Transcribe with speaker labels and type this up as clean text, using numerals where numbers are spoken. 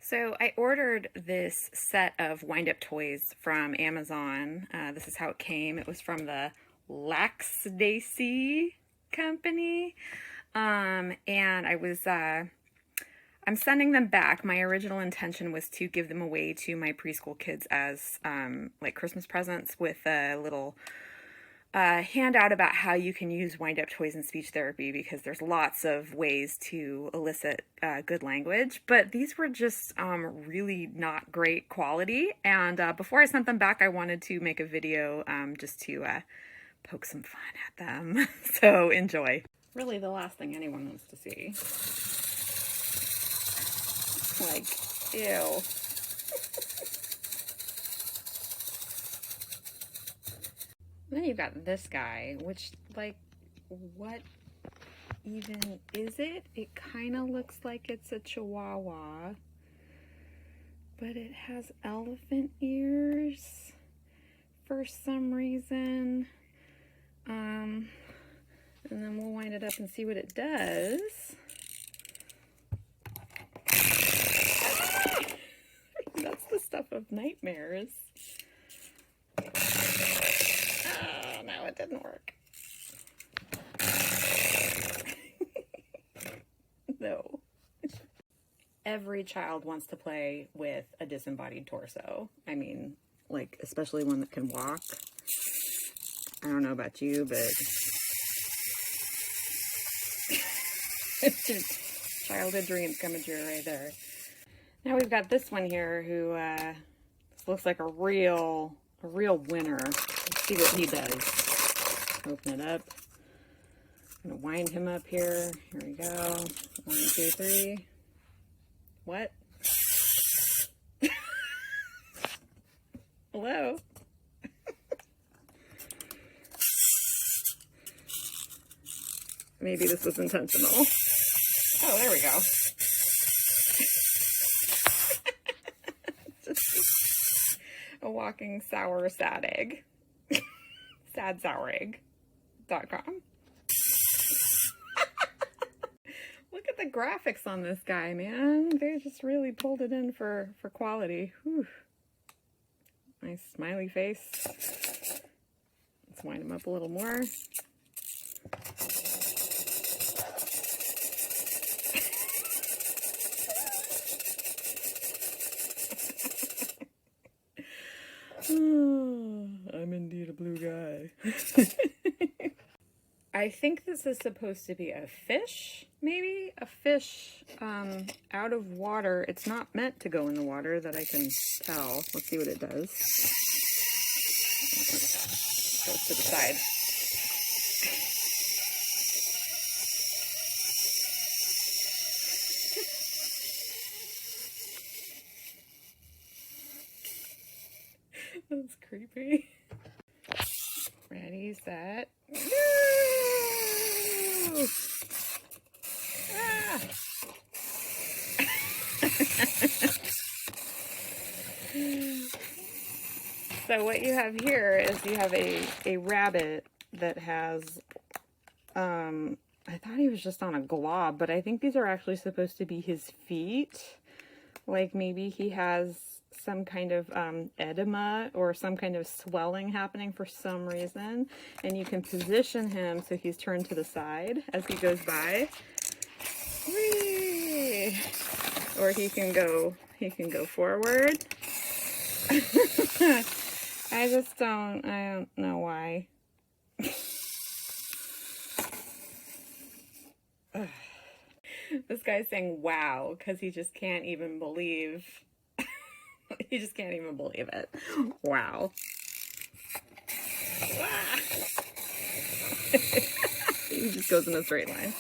Speaker 1: So I ordered this set of wind-up toys from Amazon. This is how it came. It was from the Laxdacee company. And I'm sending them back. My original intention was to give them away to my preschool kids as like Christmas presents with a little handout about how you can use wind-up toys in speech therapy, because there's lots of ways to elicit good language, but these were just really not great quality. And before I sent them back, I wanted to make a video just to poke some fun at them. So enjoy. Really the last thing anyone wants to see. Like, ew. Then you've got this guy, which, like, what even is it? It kind of looks like it's a chihuahua, but it has elephant ears for some reason. And then we'll wind it up and see what it does. That's the stuff of nightmares. Oh, no, it didn't work. No. Every child wants to play with a disembodied torso. I mean, like, especially one that can walk. I don't know about you, but childhood dreams coming true right there. Now we've got this one here who this looks like a real winner. Let's see what he does. Open it up. I'm gonna wind him up here. Here we go. 1, 2, 3. What? Hello? Maybe this was intentional. Oh, there we go. Just a walking sour sad egg. sadsourregg.com. Look at the graphics on this guy, man. They just really pulled it in for quality. Whew. Nice smiley face. Let's wind him up a little more. Oh, I'm indeed a blue guy. I think this is supposed to be a fish, maybe? A fish out of water. It's not meant to go in the water that I can tell. Let's see what it does. It goes to the side. That's creepy. Ready, set, go! Ah! So what you have here is you have a rabbit that has, I thought he was just on a glob, but I think these are actually supposed to be his feet. Like maybe he has some kind of edema or some kind of swelling happening for some reason, and you can position him so he's turned to the side as he goes by. Whee! Or he can go forward. I don't know why. This guy's saying wow because he just can't even believe. He just can't even believe it. Wow. He just goes in a straight line.